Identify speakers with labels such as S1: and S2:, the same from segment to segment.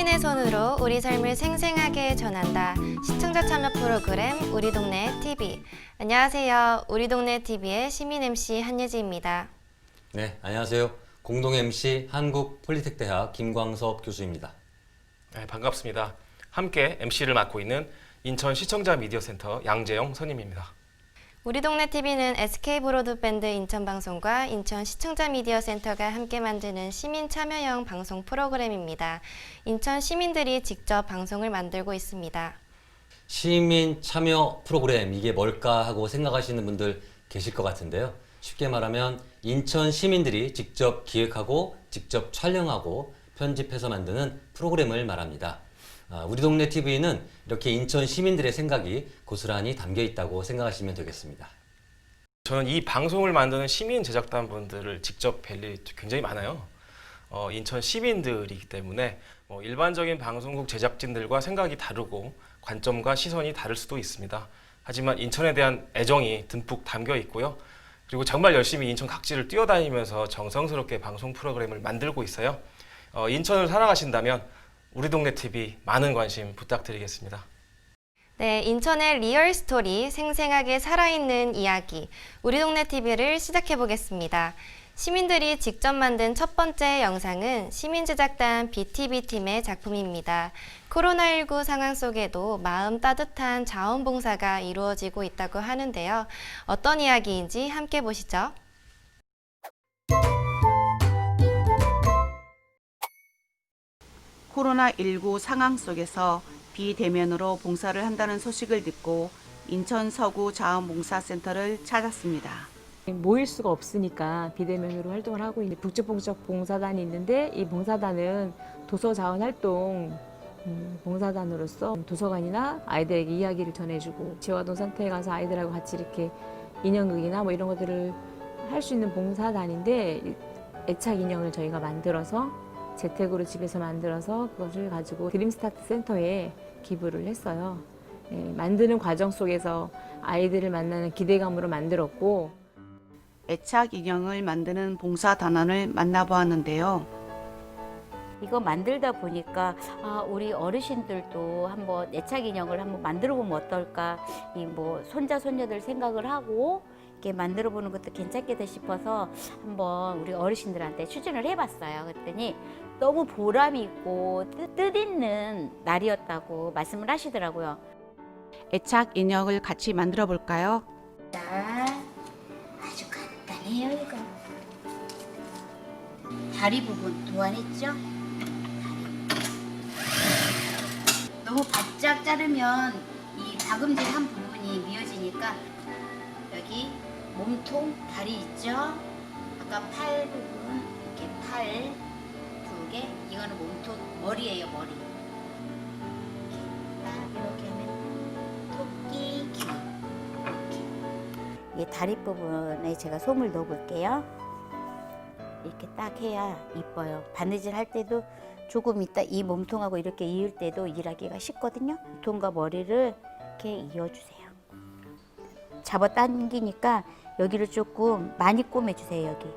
S1: 시민의 손으로 우리 삶을 생생하게 전한다. 시청자 참여 프로그램 우리 동네 TV. 안녕하세요. 우리 동네 TV의 시민 MC 한예지입니다.
S2: 네, 안녕하세요. 공동 MC 한국폴리텍대학 김광섭 교수입니다.
S3: 네, 반갑습니다. 함께 MC를 맡고 있는 인천 시청자 미디어센터 양재영 선임입니다.
S1: 우리 동네 TV는 SK브로드밴드 인천방송과 인천 시청자 미디어센터가 함께 만드는 시민 참여형 방송 프로그램입니다. 인천 시민들이 직접 방송을 만들고 있습니다.
S2: 시민 참여 프로그램 이게 뭘까 하고 생각하시는 분들 계실 것 같은데요. 쉽게 말하면 인천 시민들이 직접 기획하고 직접 촬영하고 편집해서 만드는 프로그램을 말합니다. 우리 동네 TV는 이렇게 인천 시민들의 생각이 고스란히 담겨 있다고 생각하시면 되겠습니다.
S3: 저는 이 방송을 만드는 시민 제작단 분들을 직접 뵐 일이 굉장히 많아요. 인천 시민들이기 때문에 일반적인 방송국 제작진들과 생각이 다르고 관점과 시선이 다를 수도 있습니다. 하지만 인천에 대한 애정이 듬뿍 담겨 있고요. 그리고 정말 열심히 인천 각지를 뛰어다니면서 정성스럽게 방송 프로그램을 만들고 있어요. 인천을 사랑하신다면 우리 동네 TV 많은 관심 부탁드리겠습니다.
S1: 네, 인천의 리얼 스토리, 생생하게 살아있는 이야기, 우리 동네 TV를 시작해 보겠습니다. 시민들이 직접 만든 첫 번째 영상은 시민제작단 BTV팀의 작품입니다. 코로나19 상황 속에도 마음 따뜻한 자원봉사가 이루어지고 있다고 하는데요. 어떤 이야기인지 함께 보시죠.
S4: 코로나19 상황 속에서 비대면으로 봉사를 한다는 소식을 듣고 인천 서구 자원봉사센터를 찾았습니다.
S5: 모일 수가 없으니까 비대면으로 활동을 하고 있는 북측북적 봉사단이 있는데, 이 봉사단은 도서자원활동 봉사단으로서 도서관이나 아이들에게 이야기를 전해주고 재활동센터에 가서 아이들하고 같이 이렇게 인형극이나 이런 것들을 할 수 있는 봉사단인데, 애착 인형을 저희가 만들어서 재택으로 집에서 만들어서 그것을 가지고 드림스타트 센터에 기부를 했어요. 만드는 과정 속에서 아이들을 만나는 기대감으로 만들었고,
S4: 애착 인형을 만드는 봉사단원을 만나보았는데요.
S6: 이거 만들다 보니까 우리 어르신들도 한번 애착 인형을 한번 만들어 보면 어떨까, 이 손자 손녀들 생각을 하고 이렇게 만들어 보는 것도 괜찮겠다 싶어서 한번 우리 어르신들한테 추진을 해봤어요. 그랬더니 너무 보람이 있고 뜻있는 날이었다고 말씀을 하시더라고요.
S4: 애착 인형을 같이 만들어 볼까요?
S6: 자, 아주 간단해요. 이거 다리 부분 도안했죠? 너무 바짝 자르면 이 박음질 한 부분이 미어지니까 여기 몸통 다리 있죠? 아까 팔 부분 이렇게 팔 두 개, 이거는 몸통 머리예요. 머리 딱 이렇게 하면 토끼 귀, 이렇게 이 다리 부분에 제가 솜을 넣어 볼게요. 이렇게 딱 해야 이뻐요. 바느질 할 때도 조금 있다 이 몸통하고 이렇게 이을 때도 일하기가 쉽거든요. 몸통과 머리를 이렇게 이어주세요. 잡아 당기니까 여기를 조금 많이 꼬매주세요. 여기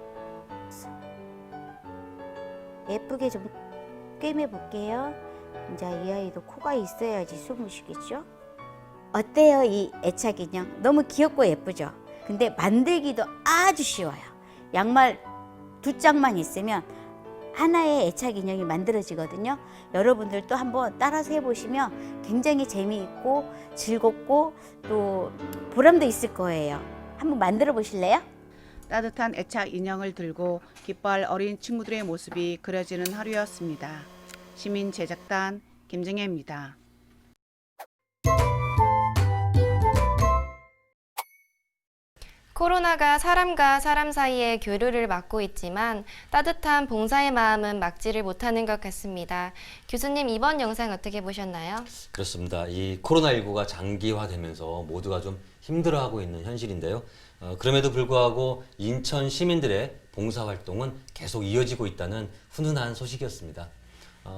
S6: 예쁘게 좀 꿰매 볼게요. 이제 이 아이도 코가 있어야지 숨을 쉬겠죠. 어때요? 이 애착 인형 너무 귀엽고 예쁘죠? 근데 만들기도 아주 쉬워요. 양말 2짝만 있으면 하나의 애착 인형이 만들어지거든요. 여러분들도 한번 따라서 해보시면 굉장히 재미있고 즐겁고 또 보람도 있을 거예요. 한번 만들어 보실래요?
S4: 따뜻한 애착 인형을 들고 기뻐할 어린 친구들의 모습이 그려지는 하루였습니다. 시민 제작단 김정혜입니다.
S1: 코로나가 사람과 사람 사이의 교류를 막고 있지만 따뜻한 봉사의 마음은 막지를 못하는 것 같습니다. 교수님, 이번 영상 어떻게 보셨나요?
S2: 그렇습니다. 이 코로나19가 장기화되면서 모두가 좀 힘들어하고 있는 현실인데요. 그럼에도 불구하고 인천 시민들의 봉사활동은 계속 이어지고 있다는 훈훈한 소식이었습니다.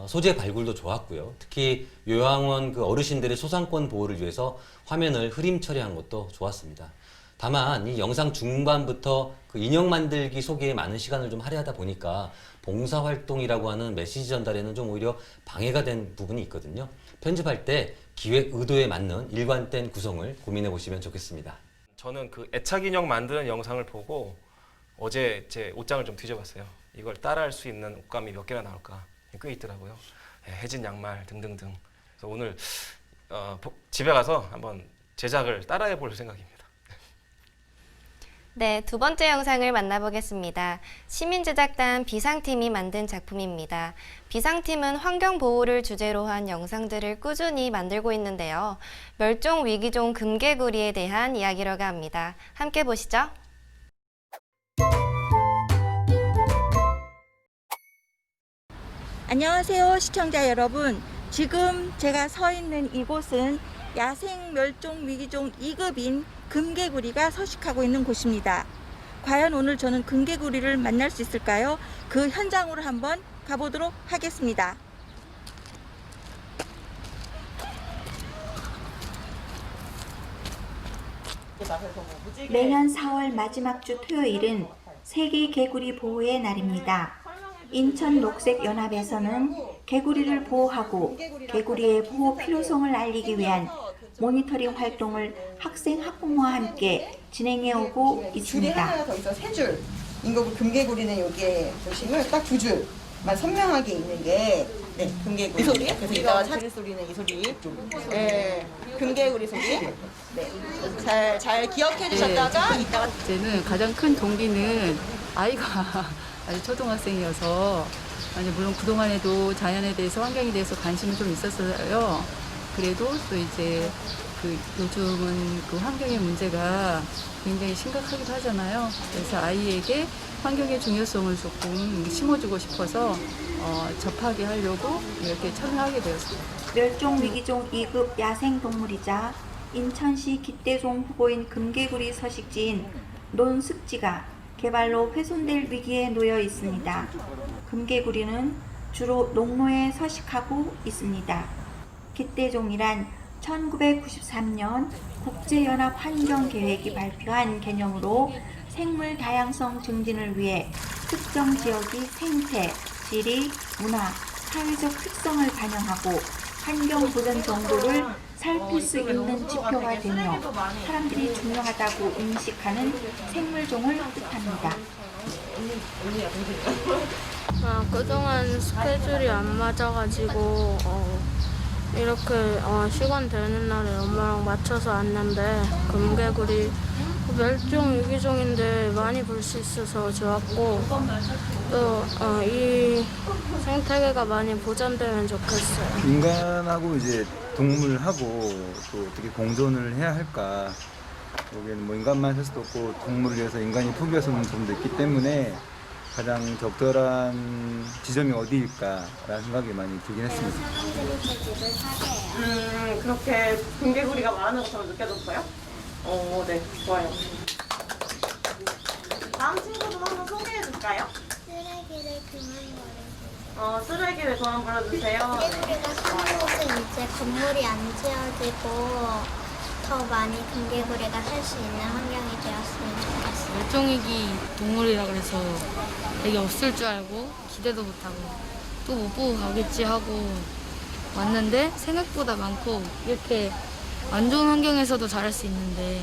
S2: 소재 발굴도 좋았고요. 특히 요양원 어르신들의 소상권 보호를 위해서 화면을 흐림 처리한 것도 좋았습니다. 다만 이 영상 중반부터 인형 만들기 소개에 많은 시간을 좀 할애하다 보니까 봉사활동이라고 하는 메시지 전달에는 좀 오히려 방해가 된 부분이 있거든요. 편집할 때 기획 의도에 맞는 일관된 구성을 고민해 보시면 좋겠습니다.
S3: 저는 그 애착 인형 만드는 영상을 보고 어제 제 옷장을 좀 뒤져봤어요. 이걸 따라할 수 있는 옷감이 몇 개나 나올까 꽤 있더라고요. 해진 양말 등등등. 그래서 오늘 집에 가서 한번 제작을 따라해 볼 생각입니다.
S1: 네, 두 번째 영상을 만나보겠습니다. 시민제작단 비상팀이 만든 작품입니다. 비상팀은 환경보호를 주제로 한 영상들을 꾸준히 만들고 있는데요. 멸종 위기종 금개구리에 대한 이야기라고 합니다. 함께 보시죠.
S7: 안녕하세요, 시청자 여러분. 지금 제가 서 있는 이곳은 야생 멸종 위기종 2급인 금개구리가 서식하고 있는 곳입니다. 과연 오늘 저는 금개구리를 만날 수 있을까요? 그 현장으로 한번 가보도록 하겠습니다.
S6: 매년 4월 마지막 주 토요일은 세계 개구리 보호의 날입니다. 인천 녹색연합에서는 개구리를 보호하고 개구리의 보호 필요성을 알리기 위한 모니터링 활동을 학생 학부모와 함께 진행해 오고
S8: 줄이
S6: 있습니다.
S8: 하나 더 있어 세 줄. 인거구 금개구리는 여기에 보시면 딱 두 줄만 선명하게 있는 게 금개구리. 이 소리? 그래서 이따가 찾을 소리는 이 소리. 네, 금개구리 소리. 네, 잘 기억해 주셨다가 이따가
S9: 이제는 가장 큰 동기는 아이가 아직 초등학생이어서 물론 그동안에도 자연에 대해서 환경에 대해서 관심이 좀 있었어요. 그래도 또 이제 요즘은 그 환경의 문제가 굉장히 심각하기도 하잖아요. 그래서 아이에게 환경의 중요성을 조금 심어주고 싶어서 접하게 하려고 이렇게 참여하게 되었습니다.
S6: 멸종위기종 2급 야생동물이자 인천시 기대종 후보인 금개구리 서식지인 논습지가 개발로 훼손될 위기에 놓여 있습니다. 금개구리는 주로 농로에 서식하고 있습니다. 기대종이란 1993년 국제연합 환경계획이 발표한 개념으로 생물 다양성 증진을 위해 특정 지역의 생태, 지리, 문화, 사회적 특성을 반영하고 환경 보전 정도를 살필 수 있는 지표가 되며 사람들이 중요하다고 인식하는 생물종을 뜻합니다.
S10: 그동안 스케줄이 안 맞아가지고 이렇게 시간 되는 날에 엄마랑 맞춰서 왔는데 금개구리 멸종 위기종인데 많이 볼 수 있어서 좋았고 또 이 생태계가 많이 보존되면 좋겠어요.
S11: 인간하고 이제 동물하고 또 어떻게 공존을 해야 할까? 여기는 뭐 인간만 살 수도 없고 동물을 위해서 인간이 포기해서는 점도 있기 때문에 가장 적절한 지점이 어디일까라는 생각이 많이 들긴 했습니다.
S8: 그렇게 금개구리가 많은 것처럼 느껴졌어요? 네, 좋아요. 다음 친구도 한번 소개해 줄까요?
S12: 쓰레기를 그만 버리세요.
S8: 쓰레기를 그만 버려주세요.
S12: 금개구리가 사는 곳은 이제 건물이 안 지어지고 더 많이 금개구리가 살 수 있는 환경이 되었으면 좋겠어요.
S10: 멸종위기 동물이라 그래서 되게 없을 줄 알고 기대도 못하고 또 못 보고 가겠지 하고 왔는데 생각보다 많고 이렇게 안 좋은 환경에서도 자랄 수 있는데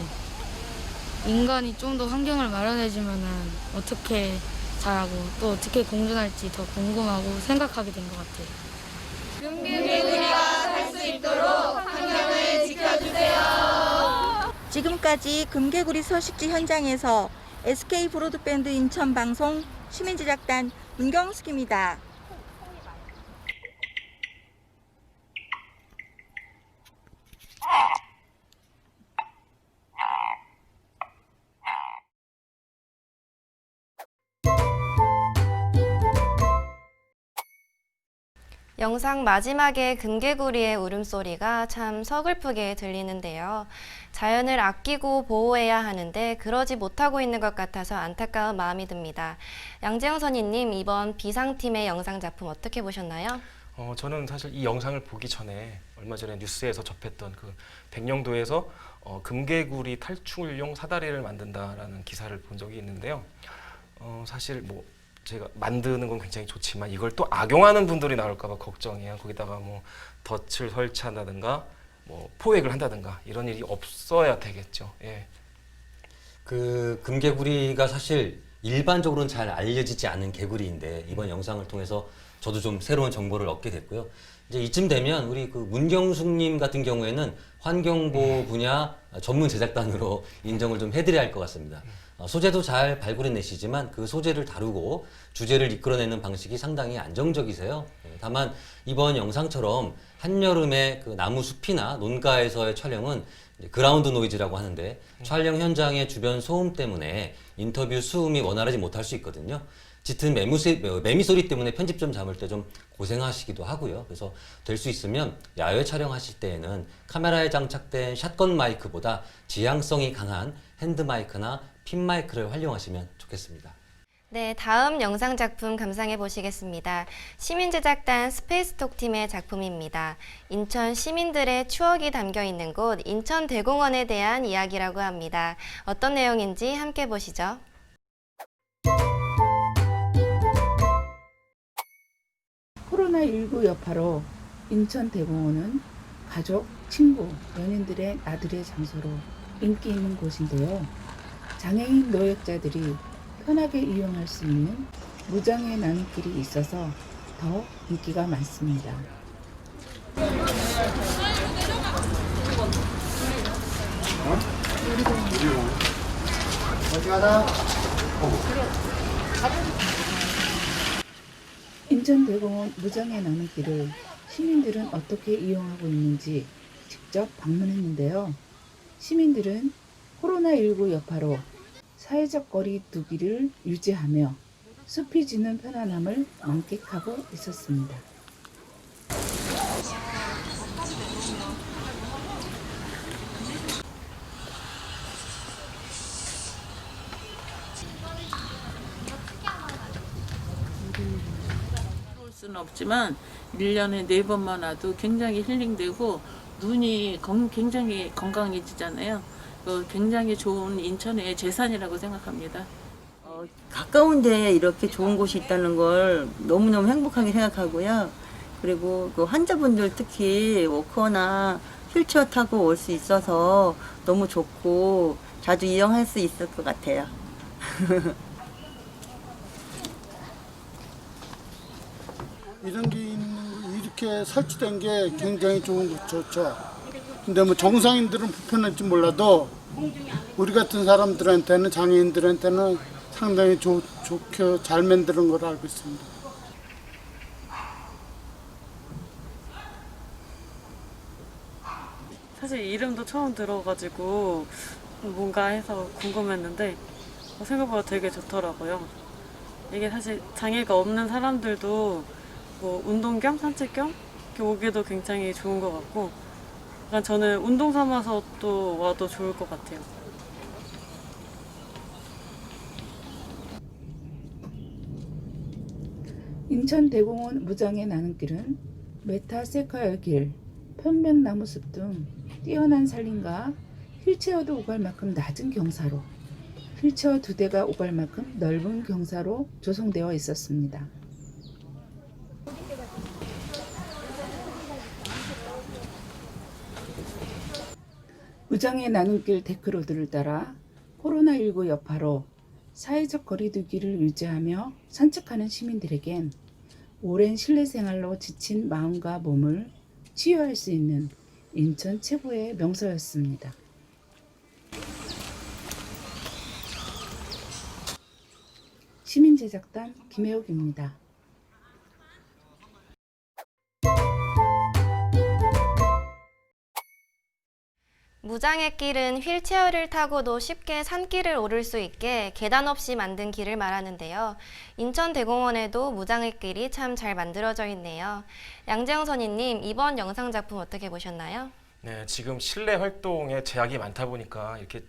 S10: 인간이 좀 더 환경을 마련해주면은 어떻게 자라고 또 어떻게 공존할지 더 궁금하고 생각하게 된 것 같아요.
S7: 금개구리가 살 수 있도록 환경을 지켜주세요. 지금까지 금개구리 서식지 현장에서 SK 브로드밴드 인천 방송 시민제작단 문경숙입니다.
S1: 영상 마지막에 금개구리의 울음소리가 참 서글프게 들리는데요. 자연을 아끼고 보호해야 하는데 그러지 못하고 있는 것 같아서 안타까운 마음이 듭니다. 양재영 선임님, 이번 비상팀의 영상 작품 어떻게 보셨나요?
S3: 저는 사실 이 영상을 보기 전에 얼마 전에 뉴스에서 접했던 그 백령도에서 금개구리 탈출용 사다리를 만든다라는 기사를 본 적이 있는데요. 사실 뭐 제가 만드는 건 굉장히 좋지만 이걸 또 악용하는 분들이 나올까봐 걱정이에요. 거기다가 뭐 덫을 설치한다든가 뭐 포획을 한다든가 이런 일이 없어야 되겠죠. 예.
S2: 그 금개구리가 사실 일반적으로는 잘 알려지지 않은 개구리인데 이번 영상을 통해서 저도 좀 새로운 정보를 얻게 됐고요. 이제 이쯤 되면 우리 그 문경숙님 같은 경우에는 환경보호 분야 전문 제작단으로 인정을 좀 해드려야 할 것 같습니다. 소재도 잘 발굴해내시지만 그 소재를 다루고 주제를 이끌어내는 방식이 상당히 안정적이세요. 다만 이번 영상처럼 한여름에 그 나무 숲이나 논가에서의 촬영은 그라운드 노이즈라고 하는데 촬영 현장의 주변 소음 때문에 인터뷰 수음이 원활하지 못할 수 있거든요. 짙은 매미 소리 때문에 편집점 잡을 때 좀 고생하시기도 하고요. 그래서 될 수 있으면 야외 촬영하실 때에는 카메라에 장착된 샷건 마이크보다 지향성이 강한 핸드 마이크나 핀 마이크를 활용하시면 좋겠습니다.
S1: 네, 다음 영상 작품 감상해 보시겠습니다. 시민제작단 스페이스톡 팀의 작품입니다. 인천 시민들의 추억이 담겨 있는 곳 인천대공원에 대한 이야기라고 합니다. 어떤 내용인지 함께 보시죠.
S13: 코로나19 여파로 인천대공원은 가족, 친구, 연인들의 나들이의 장소로 인기 있는 곳인데요. 장애인 노약자들이 편하게 이용할 수 있는 무장애 나눔길이 있어서 더 인기가 많습니다. 인천대공원 무장애 나눔길을 시민들은 어떻게 이용하고 있는지 직접 방문했는데요. 시민들은 코로나19 여파로 사회적 거리 두기를 유지하며 숲이 주는 편안함을 만끽하고 있었습니다.
S9: 올 수는 없지만 1년에 4번만 와도 굉장히 힐링되고 눈이 굉장히 건강해지잖아요. 굉장히 좋은 인천의 재산이라고 생각합니다.
S8: 가까운 데에 이렇게 좋은 곳이 있다는 걸 너무너무 행복하게 생각하고요. 그리고 그 환자분들 특히 워커나 휠체어 타고 올 수 있어서 너무 좋고 자주 이용할 수 있을 것 같아요.
S14: 이런 게 이렇게 설치된 게 굉장히 좋죠. 근데 뭐 정상인들은 불편할지 몰라도 우리 같은 사람들한테는, 장애인들한테는 상당히 좋게 잘 만드는 걸 알고 있습니다.
S15: 사실 이름도 처음 들어가지고 뭔가 해서 궁금했는데 생각보다 되게 좋더라고요. 이게 사실 장애가 없는 사람들도 뭐 운동 겸 산책 겸 이렇게 오기도 굉장히 좋은 것 같고, 약간 저는 운동 삼아서 또 와도 좋을 것 같아요.
S13: 인천대공원 무장애 나눔길은 메타세카야 길, 편백나무숲 등 뛰어난 산림과 휠체어도 오갈 만큼 낮은 경사로, 휠체어 2대가 오갈 만큼 넓은 경사로 조성되어 있었습니다. 무장애 나눔길 데크로드를 따라 코로나19 여파로 사회적 거리두기를 유지하며 산책하는 시민들에겐 오랜 실내 생활로 지친 마음과 몸을 치유할 수 있는 인천 최고의 명소였습니다. 시민제작단 김혜옥입니다.
S1: 무장애길은 휠체어를 타고도 쉽게 산길을 오를 수 있게 계단 없이 만든 길을 말하는데요. 인천대공원에도 무장애길이 참 잘 만들어져 있네요. 양재영 선임님, 이번 영상 작품 어떻게 보셨나요?
S3: 네, 지금 실내 활동에 제약이 많다 보니까 이렇게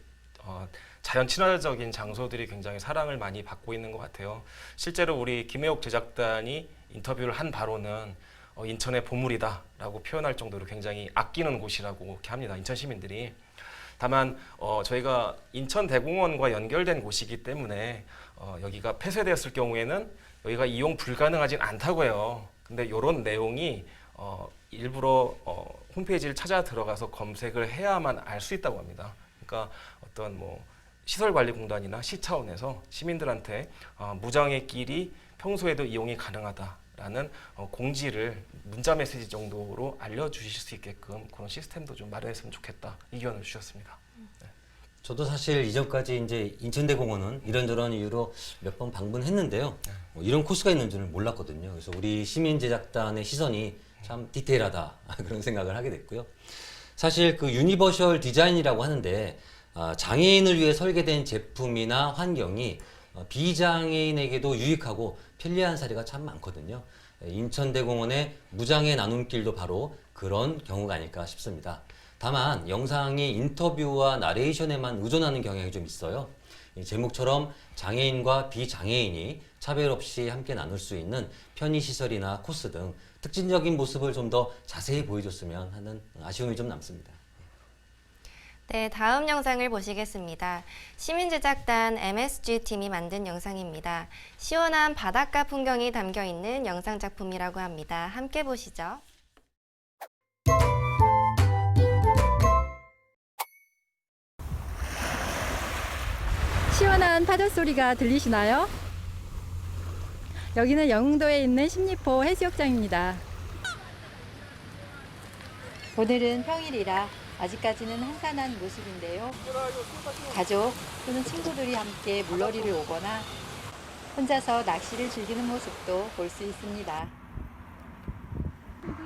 S3: 자연 친화적인 장소들이 굉장히 사랑을 많이 받고 있는 것 같아요. 실제로 우리 김혜옥 제작단이 인터뷰를 한 바로는 인천의 보물이다라고 표현할 정도로 굉장히 아끼는 곳이라고 이렇게 합니다. 인천 시민들이. 다만 저희가 인천대공원과 연결된 곳이기 때문에 여기가 폐쇄되었을 경우에는 여기가 이용 불가능하진 않다고 해요. 근데 이런 내용이 일부러 홈페이지를 찾아 들어가서 검색을 해야만 알 수 있다고 합니다. 그러니까 어떤 뭐 시설관리공단이나 시 차원에서 시민들한테 무장애길이 평소에도 이용이 가능하다라는 공지를 문자 메시지 정도로 알려주실 수 있게끔 그런 시스템도 좀 마련했으면 좋겠다 의견을 주셨습니다. 네.
S2: 저도 사실 이전까지 이제 인천대공원은 이런저런 이유로 몇 번 방문했는데요. 이런 코스가 있는 줄은 몰랐거든요. 그래서 우리 시민제작단의 시선이 참 디테일하다 그런 생각을 하게 됐고요. 사실 그 유니버셜 디자인이라고 하는데 장애인을 위해 설계된 제품이나 환경이 비장애인에게도 유익하고 편리한 사례가 참 많거든요. 인천대공원의 무장애 나눔길도 바로 그런 경우가 아닐까 싶습니다. 다만 영상이 인터뷰와 나레이션에만 의존하는 경향이 좀 있어요. 이 제목처럼 장애인과 비장애인이 차별 없이 함께 나눌 수 있는 편의시설이나 코스 등 특징적인 모습을 좀 더 자세히 보여줬으면 하는 아쉬움이 좀 남습니다.
S1: 네, 다음 영상을 보시겠습니다. 시민제작단 MSG팀이 만든 영상입니다. 시원한 바닷가 풍경이 담겨 있는 영상 작품이라고 합니다. 함께 보시죠.
S16: 시원한 파도 소리가 들리시나요? 여기는 영흥도에 있는 십리포 해수욕장입니다. 오늘은 평일이라 아직까지는 한산한 모습인데요. 가족 또는 친구들이 함께 물놀이를 오거나 혼자서 낚시를 즐기는 모습도 볼 수 있습니다.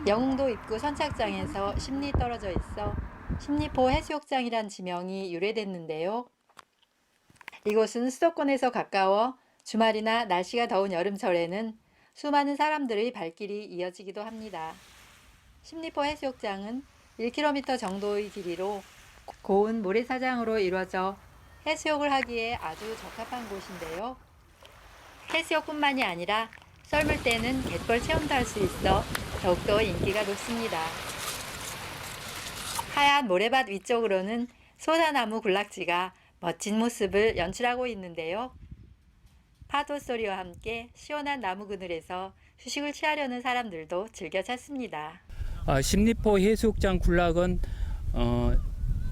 S16: 영흥도 입구 선착장에서 10리 떨어져 있어 십리포 해수욕장이란 지명이 유래됐는데요. 이곳은 수도권에서 가까워 주말이나 날씨가 더운 여름철에는 수많은 사람들의 발길이 이어지기도 합니다. 십리포 해수욕장은 1km 정도의 길이로 고운 모래사장으로 이루어져 해수욕을 하기에 아주 적합한 곳인데요. 해수욕뿐만이 아니라 썰물 때는 갯벌 체험도 할 수 있어 더욱더 인기가 높습니다. 하얀 모래밭 위쪽으로는 소다나무 군락지가 멋진 모습을 연출하고 있는데요. 파도 소리와 함께 시원한 나무 그늘에서 휴식을 취하려는 사람들도 즐겨 찾습니다.
S17: 십리포 해수욕장 군락은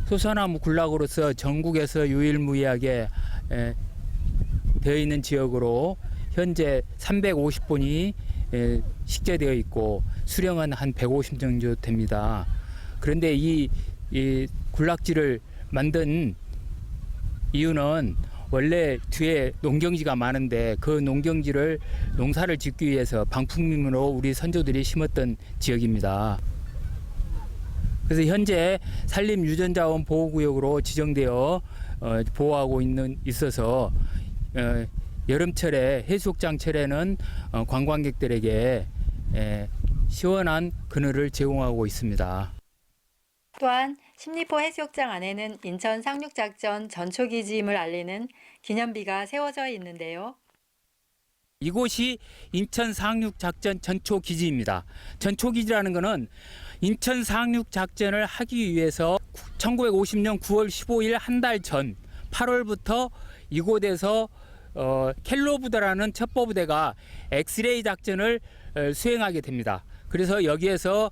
S17: 소사나무 군락으로서 전국에서 유일무이하게 되어 있는 지역으로 현재 350분이 식재되어 있고 수령은 한 150 정도 됩니다. 그런데 이 군락지를 만든 이유는 원래 뒤에 농경지가 많은데 그 농경지를 농사를 짓기 위해서 방풍림으로 우리 선조들이 심었던 지역입니다. 그래서 현재 산림유전자원 보호구역으로 지정되어 보호하고 있어서 여름철에 해수욕장철에는 관광객들에게 시원한 그늘을 제공하고 있습니다.
S16: 또한 십리포 해수욕장 안에는 인천 상륙작전 전초기지임을 알리는 기념비가 세워져 있는데요.
S17: 이곳이 인천 상륙작전 전초기지입니다. 전초기지라는 것은 인천 상륙작전을 하기 위해서 1950년 9월 15일 한 달 전 8월부터 이곳에서 켈로부대라는 첩보부대가 엑스레이 작전을 수행하게 됩니다. 그래서 여기에서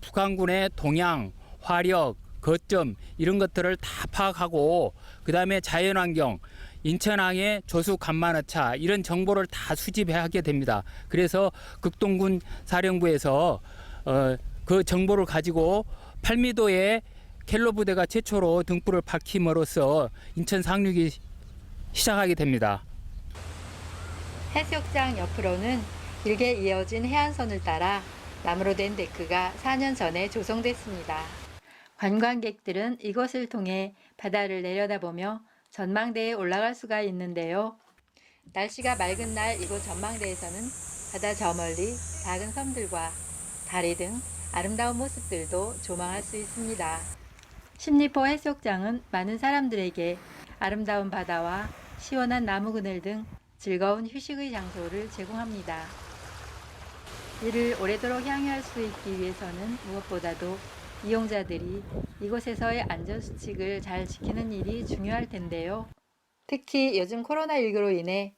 S17: 북한군의 동향, 화력, 거점 이런 것들을 다 파악하고 그 다음에 자연환경, 인천항의 조수 간만어차 이런 정보를 다 수집하게 됩니다. 그래서 극동군 사령부에서 그 정보를 가지고 8미도의 켈로 부대가 최초로 등불을 밝힘으로써 인천 상륙이 시작하게 됩니다.
S16: 해수욕장 옆으로는 길게 이어진 해안선을 따라 나무로 된 데크가 4년 전에 조성됐습니다. 관광객들은 이곳을 통해 바다를 내려다보며 전망대에 올라갈 수가 있는데요. 날씨가 맑은 날 이곳 전망대에서는 바다 저 멀리 작은 섬들과 다리 등 아름다운 모습들도 조망할 수 있습니다. 십리포 해수욕장은 많은 사람들에게 아름다운 바다와 시원한 나무 그늘 등 즐거운 휴식의 장소를 제공합니다. 이를 오래도록 향유할 수 있기 위해서는 무엇보다도 이용자들이 이곳에서의 안전수칙을 잘 지키는 일이 중요할 텐데요. 특히 요즘 코로나19로 인해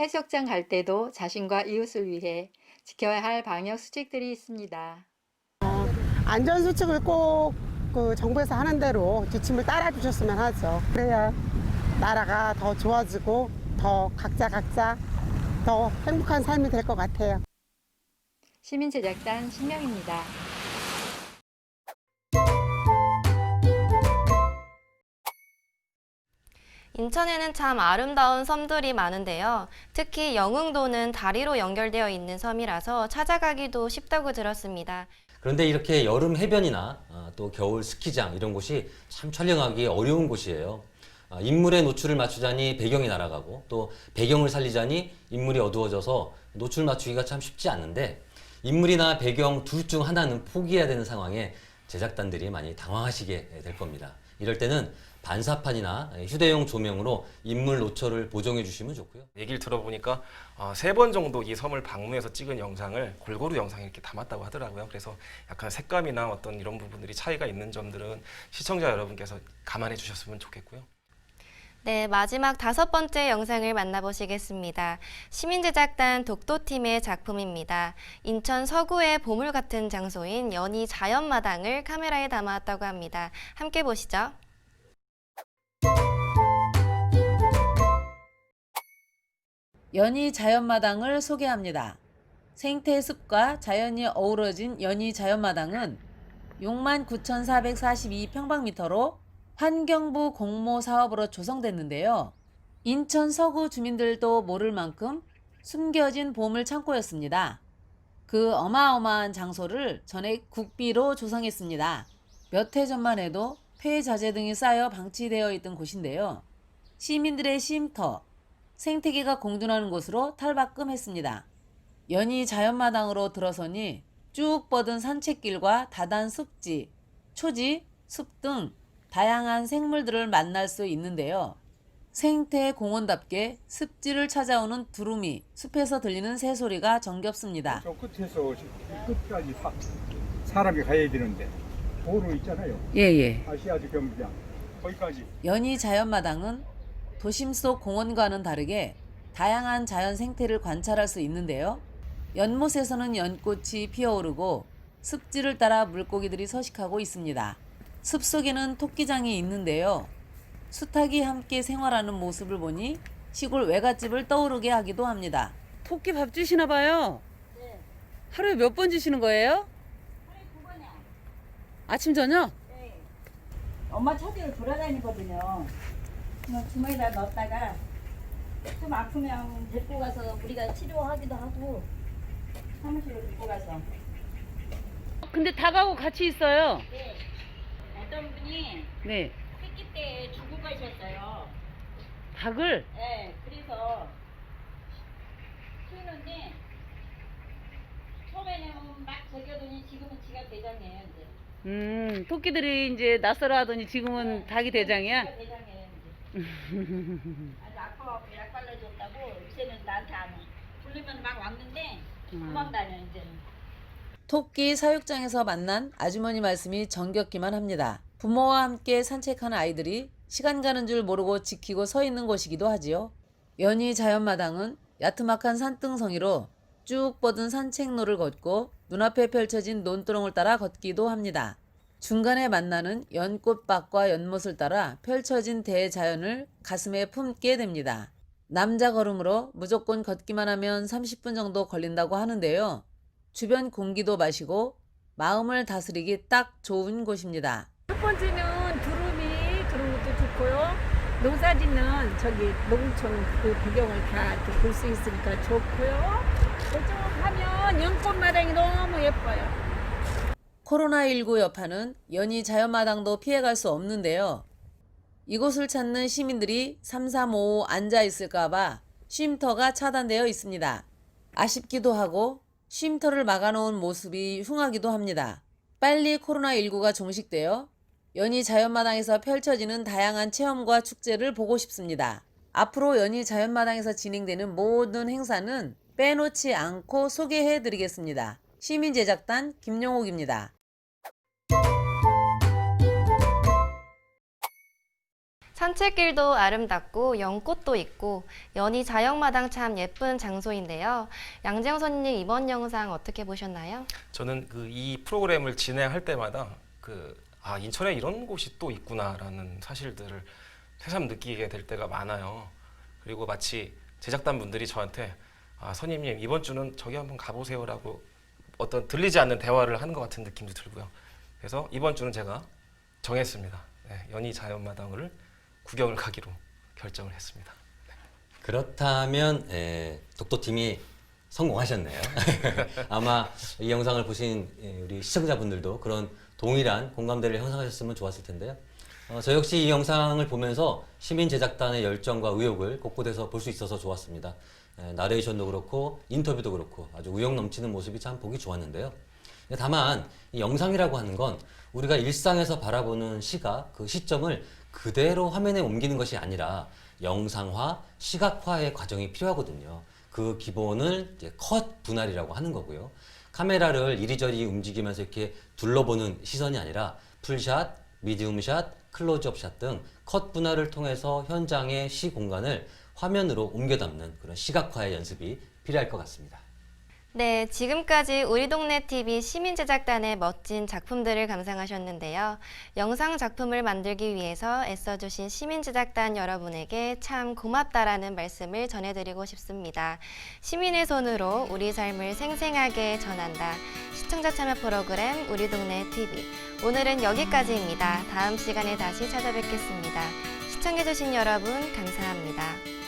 S16: 해수욕장 갈 때도 자신과 이웃을 위해 지켜야 할 방역 수칙들이 있습니다.
S18: 안전수칙을 꼭 그 정부에서 하는 대로 지침을 따라 주셨으면 하죠. 그래야 나라가 더 좋아지고 더 각자 더 행복한 삶이 될 것 같아요.
S16: 시민제작단 신명입니다.
S1: 인천에는 참 아름다운 섬들이 많은데요. 특히 영흥도는 다리로 연결되어 있는 섬이라서 찾아가기도 쉽다고 들었습니다.
S2: 그런데 이렇게 여름 해변이나 또 겨울 스키장 이런 곳이 참 촬영하기 어려운 곳이에요. 인물의 노출을 맞추자니 배경이 날아가고 또 배경을 살리자니 인물이 어두워져서 노출 맞추기가 참 쉽지 않은데 인물이나 배경 둘 중 하나는 포기해야 되는 상황에 제작단들이 많이 당황하시게 될 겁니다. 이럴 때는 반사판이나 휴대용 조명으로 인물 노출을 보정해 주시면 좋고요.
S3: 얘기를 들어보니까 3번 정도 이 섬을 방문해서 찍은 영상을 골고루 영상에 이렇게 담았다고 하더라고요. 그래서 약간 색감이나 어떤 이런 부분들이 차이가 있는 점들은 시청자 여러분께서 감안해 주셨으면 좋겠고요.
S1: 네, 마지막 5번째 영상을 만나보시겠습니다. 시민제작단 독도팀의 작품입니다. 인천 서구의 보물 같은 장소인 연희 자연마당을 카메라에 담아왔다고 합니다. 함께 보시죠.
S19: 연희 자연마당을 소개합니다. 생태숲과 자연이 어우러진 연희 자연마당은 69,442평방미터로 환경부 공모 사업으로 조성됐는데요. 인천 서구 주민들도 모를 만큼 숨겨진 보물 창고였습니다. 그 어마어마한 장소를 전액 국비로 조성했습니다. 몇 해 전만 해도 폐자재 등이 쌓여 방치되어 있던 곳인데요. 시민들의 쉼터, 생태계가 공존하는 곳으로 탈바꿈했습니다. 연희 자연마당으로 들어서니 쭉 뻗은 산책길과 다단 습지, 초지, 숲 등 다양한 생물들을 만날 수 있는데요. 생태 공원답게 습지를 찾아오는 두루미, 숲에서 들리는 새소리가 정겹습니다.
S20: 저 끝에서 끝까지 사람이 가야 되는데 도로 있잖아요.
S19: 예예.
S20: 아시아주 경기장 거기까지.
S19: 연희 자연마당은 도심 속 공원과는 다르게 다양한 자연 생태를 관찰할 수 있는데요. 연못에서는 연꽃이 피어오르고 습지를 따라 물고기들이 서식하고 있습니다. 숲속에는 토끼장이 있는데요. 수탉이 함께 생활하는 모습을 보니 시골 외갓집을 떠오르게 하기도 합니다.
S21: 토끼 밥 주시나 봐요.
S19: 네.
S21: 하루에 몇 번 주시는 거예요?
S6: 하루에 2번이요.
S21: 아침 저녁?
S6: 네. 엄마 차들을 돌아다니거든요. 그냥 주머니에다 넣었다가 좀 아프면 데리고 가서 우리가 치료하기도 하고 사무실로 데리고 가서.
S21: 근데 닭하고 같이 있어요.
S6: 네. 어떤 분이
S21: 네.
S6: 새끼 때 주고 가셨어요.
S21: 닭을?
S6: 네. 그래서 키우는데 처음에는 막 저기더니 지금은 지가 대장이에요 이제.
S21: 토끼들이 이제 낯설어 하더니 지금은 닭이 대장이야?
S6: 지가 대장이에요 이제. 아주 아파갖고 약 발라줬다고 요새는 나한테 안 와. 부르면 막 왔는데 도망다녀 이제는.
S19: 토끼 사육장에서 만난 아주머니 말씀이 정겹기만 합니다. 부모와 함께 산책하는 아이들이 시간 가는 줄 모르고 지키고 서 있는 곳이기도 하지요. 연희 자연마당은 야트막한 산등성이로 쭉 뻗은 산책로를 걷고 눈앞에 펼쳐진 논두렁을 따라 걷기도 합니다. 중간에 만나는 연꽃밭과 연못을 따라 펼쳐진 대자연을 가슴에 품게 됩니다. 남자 걸음으로 무조건 걷기만 하면 30분 정도 걸린다고 하는데요. 주변 공기도 마시고 마음을 다스리기 딱 좋은 곳입니다.
S5: 첫 번째는 두루미 그런 것도 좋고요. 농사짓는 저기 농촌 그 배경을 다 이렇게 볼 수 있으니까 좋고요. 이쪽 하면 연꽃마당이 너무 예뻐요.
S19: 코로나19 여파는 연희 자연마당도 피해갈 수 없는데요. 이곳을 찾는 시민들이 3355 앉아 있을까봐 쉼터가 차단되어 있습니다. 아쉽기도 하고 쉼터를 막아놓은 모습이 흉하기도 합니다. 빨리 코로나19가 종식되어 연희 자연마당에서 펼쳐지는 다양한 체험과 축제를 보고 싶습니다. 앞으로 연희 자연마당에서 진행되는 모든 행사는 빼놓지 않고 소개해드리겠습니다. 시민제작단 김용옥입니다.
S1: 산책길도 아름답고 연꽃도 있고 연희 자연마당 참 예쁜 장소인데요. 양재영 선생님 이번 영상 어떻게 보셨나요?
S3: 저는 이 프로그램을 진행할 때마다 인천에 이런 곳이 또 있구나라는 사실들을 새삼 느끼게 될 때가 많아요. 그리고 마치 제작단 분들이 저한테 선임님 이번 주는 저기 한번 가보세요라고 어떤 들리지 않는 대화를 하는 것 같은 느낌도 들고요. 그래서 이번 주는 제가 정했습니다. 네, 연희 자연마당을 구경을 가기로 결정을 했습니다. 네.
S2: 그렇다면 독도팀이 성공하셨네요. 아마 이 영상을 보신 우리 시청자분들도 그런 동일한 공감대를 형성하셨으면 좋았을 텐데요. 저 역시 이 영상을 보면서 시민 제작단의 열정과 의욕을 곳곳에서 볼 수 있어서 좋았습니다. 나레이션도 그렇고 인터뷰도 그렇고 아주 의욕 넘치는 모습이 참 보기 좋았는데요. 다만 이 영상이라고 하는 건 우리가 일상에서 바라보는 시각, 그 시점을 그대로 화면에 옮기는 것이 아니라 영상화, 시각화의 과정이 필요하거든요. 그 기본을 이제 컷 분할이라고 하는 거고요. 카메라를 이리저리 움직이면서 이렇게 둘러보는 시선이 아니라 풀샷, 미디움샷, 클로즈업샷 등 컷 분할을 통해서 현장의 시 공간을 화면으로 옮겨 담는 그런 시각화의 연습이 필요할 것 같습니다.
S1: 네, 지금까지 우리 동네 TV 시민제작단의 멋진 작품들을 감상하셨는데요. 영상 작품을 만들기 위해서 애써주신 시민제작단 여러분에게 참 고맙다라는 말씀을 전해드리고 싶습니다. 시민의 손으로 우리 삶을 생생하게 전한다. 시청자 참여 프로그램 우리 동네 TV. 오늘은 여기까지입니다. 다음 시간에 다시 찾아뵙겠습니다. 시청해주신 여러분 감사합니다.